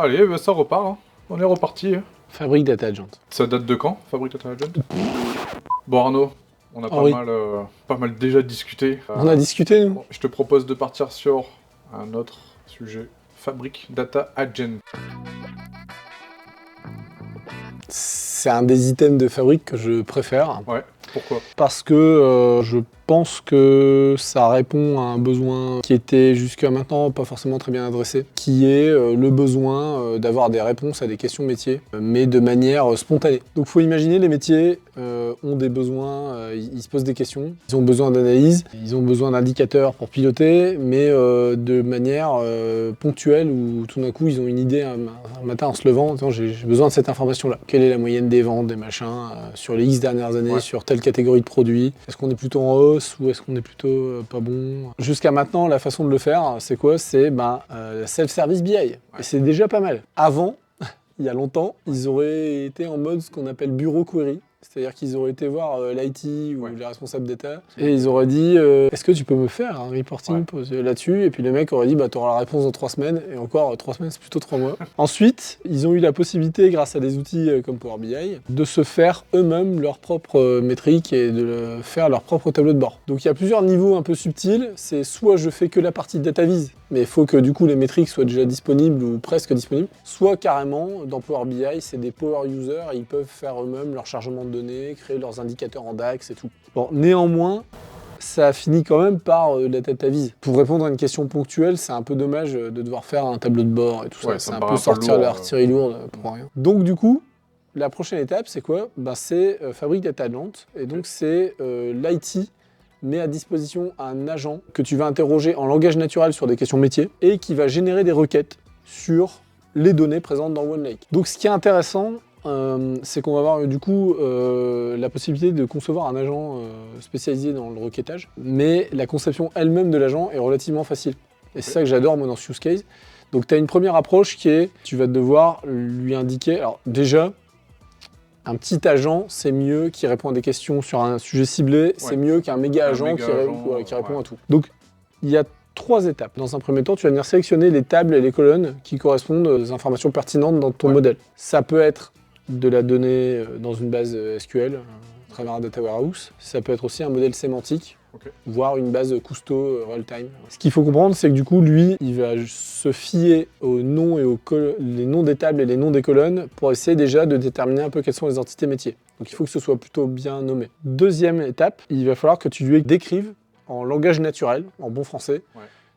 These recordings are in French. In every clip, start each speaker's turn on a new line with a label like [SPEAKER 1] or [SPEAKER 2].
[SPEAKER 1] Allez, bah, ça repart, hein. On est reparti.
[SPEAKER 2] Fabric Data Agent.
[SPEAKER 1] Ça date de quand, Fabric Data Agent? Bon Arnaud, on a
[SPEAKER 2] Oui.
[SPEAKER 1] pas mal déjà discuté.
[SPEAKER 2] On a discuté, nous.
[SPEAKER 1] Bon, je te propose de partir sur un autre sujet. Fabric Data Agent.
[SPEAKER 2] C'est un des items de Fabric que je préfère.
[SPEAKER 1] Ouais, pourquoi?
[SPEAKER 2] Parce que je pense que ça répond à un besoin qui était jusqu'à maintenant pas forcément très bien adressé, qui est le besoin d'avoir des réponses à des questions métiers, mais de manière spontanée. Donc faut imaginer, les métiers ont des besoins, ils se posent des questions, ils ont besoin d'analyse, ils ont besoin d'indicateurs pour piloter, mais de manière ponctuelle, où tout d'un coup ils ont une idée un matin en se levant, j'ai besoin de cette information-là. Quelle est la moyenne des ventes, des machins, sur les X dernières années, sur telle catégorie de produits? Est-ce qu'on est plutôt en hausse ou est-ce qu'on est plutôt pas bon? Jusqu'à maintenant, la façon de le faire, c'est quoi? C'est self-service BI. Et c'est déjà pas mal. Avant, il y a longtemps, ils auraient été en mode ce qu'on appelle bureau query. C'est-à-dire qu'ils auraient été voir l'IT ou les responsables data et ils auraient dit est-ce que tu peux me faire un reporting là-dessus? Et puis le mec aurait dit tu auras la réponse dans 3 semaines, et encore 3 semaines c'est plutôt 3 mois. Ensuite, ils ont eu la possibilité, grâce à des outils comme Power BI, de se faire eux-mêmes leurs propres métriques et de faire leur propre tableau de bord. Donc il y a plusieurs niveaux un peu subtils. C'est soit je fais que la partie data vis, mais il faut que du coup les métriques soient déjà disponibles ou presque disponibles, soit carrément dans Power BI c'est des power users et ils peuvent faire eux-mêmes leur chargement de données, créer leurs indicateurs en DAX et tout. Bon, néanmoins, ça finit quand même par la data vis. Pour répondre à une question ponctuelle, c'est un peu dommage de devoir faire un tableau de bord et tout ça. C'est un peu sortir l'artillerie lourde pour rien. Donc du coup, la prochaine étape, c'est quoi? C'est Fabric Data Agent, et donc c'est l'IT met à disposition un agent que tu vas interroger en langage naturel sur des questions métiers et qui va générer des requêtes sur les données présentes dans OneLake. Donc ce qui est intéressant, c'est qu'on va avoir du coup la possibilité de concevoir un agent spécialisé dans le requêtage, mais la conception elle-même de l'agent est relativement facile. Et c'est ça que j'adore moi dans ce use case. Donc tu as une première approche qui est, tu vas devoir lui indiquer, alors déjà, un petit agent, c'est mieux, qui répond à des questions sur un sujet ciblé, c'est mieux qu'un méga agent qui répond à tout. Donc, il y a 3 étapes. Dans un premier temps, tu vas venir sélectionner les tables et les colonnes qui correspondent aux informations pertinentes dans ton modèle. Ça peut être de la donnée dans une base SQL, à travers un data warehouse. Ça peut être aussi un modèle sémantique, voire une base custo real-time. Ce qu'il faut comprendre, c'est que du coup, lui, il va se fier aux noms et les noms des tables et les noms des colonnes pour essayer déjà de déterminer un peu quelles sont les entités métiers. Donc il faut que ce soit plutôt bien nommé. Deuxième étape, il va falloir que tu lui décrives en langage naturel, en bon français,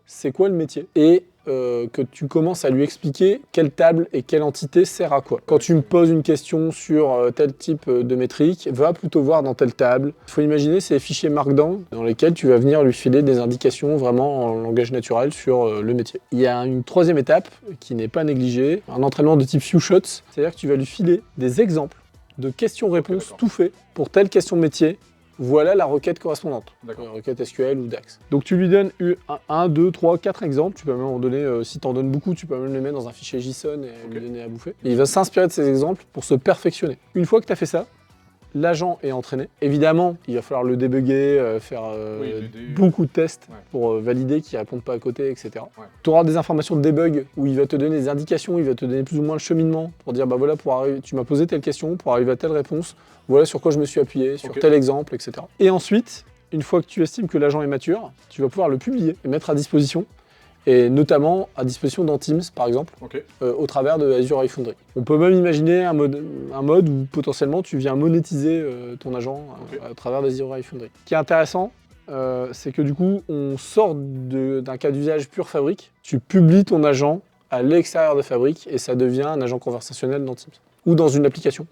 [SPEAKER 2] c'est quoi le métier, et que tu commences à lui expliquer quelle table et quelle entité sert à quoi. Quand tu me poses une question sur tel type de métrique, va plutôt voir dans telle table. Il faut imaginer ces fichiers Markdown dans lesquels tu vas venir lui filer des indications vraiment en langage naturel sur le métier. Il y a une troisième étape qui n'est pas négligée, un entraînement de type few shots, c'est-à-dire que tu vas lui filer des exemples de questions-réponses tout faits pour telle question métier. Voilà la requête correspondante, requête SQL ou DAX. Donc tu lui donnes 1, 2, 3, 4 exemples, tu peux même en donner, si tu en donnes beaucoup, tu peux même les mettre dans un fichier JSON et lui donner à bouffer. Et il va s'inspirer de ces exemples pour se perfectionner. Une fois que tu as fait ça, l'agent est entraîné. Évidemment, il va falloir le débugger, faire beaucoup de tests pour valider qu'il ne réponde pas à côté, etc. Tu auras des informations de debug où il va te donner des indications, il va te donner plus ou moins le cheminement pour dire voilà, tu m'as posé telle question, pour arriver à telle réponse, voilà sur quoi je me suis appuyé, sur tel exemple, etc. Et ensuite, une fois que tu estimes que l'agent est mature, tu vas pouvoir le publier et mettre à disposition, et notamment à disposition dans Teams, par exemple, au travers de Azure AI Foundry. On peut même imaginer un mode où potentiellement tu viens monétiser ton agent à travers d'Azure AI Foundry. Ce qui est intéressant, c'est que du coup, on sort d'un cas d'usage pur Fabric, tu publies ton agent à l'extérieur de Fabric et ça devient un agent conversationnel dans Teams ou dans une application.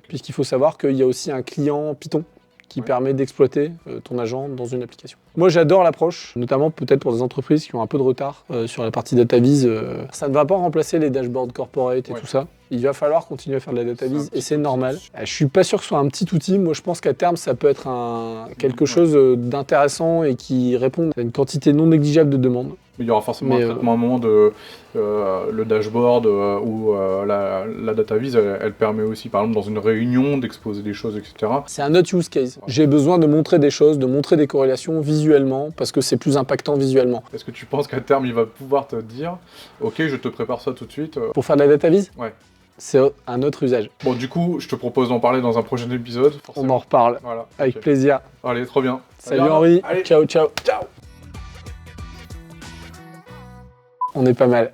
[SPEAKER 2] Puisqu'il faut savoir qu'il y a aussi un client Python qui permet d'exploiter ton agent dans une application. Moi j'adore l'approche, notamment peut-être pour des entreprises qui ont un peu de retard sur la partie data vis. Ça ne va pas remplacer les dashboards corporate et tout ça. Il va falloir continuer à faire de la data vis et c'est normal. Je suis pas sûr que ce soit un petit outil, moi je pense qu'à terme ça peut être quelque chose d'intéressant et qui répond à une quantité non négligeable de demandes.
[SPEAKER 1] Mais il y aura forcément un traitement à un moment de le dashboard ou la data vise, elle permet aussi, par exemple, dans une réunion, d'exposer des choses, etc.
[SPEAKER 2] C'est un autre use case. J'ai besoin de montrer des choses, de montrer des corrélations visuellement, parce que c'est plus impactant visuellement.
[SPEAKER 1] Est-ce que tu penses qu'à terme, il va pouvoir te dire « Ok, je te prépare ça tout de suite
[SPEAKER 2] Pour faire de la data vise,
[SPEAKER 1] Ouais.
[SPEAKER 2] c'est un autre usage.
[SPEAKER 1] Bon, du coup, je te propose d'en parler dans un prochain épisode.
[SPEAKER 2] On en reparle.
[SPEAKER 1] Voilà.
[SPEAKER 2] Avec
[SPEAKER 1] Ok.
[SPEAKER 2] plaisir.
[SPEAKER 1] Allez, trop bien.
[SPEAKER 2] Salut Henri.
[SPEAKER 1] Allez.
[SPEAKER 2] Ciao, ciao.
[SPEAKER 1] Ciao.
[SPEAKER 2] On est pas mal.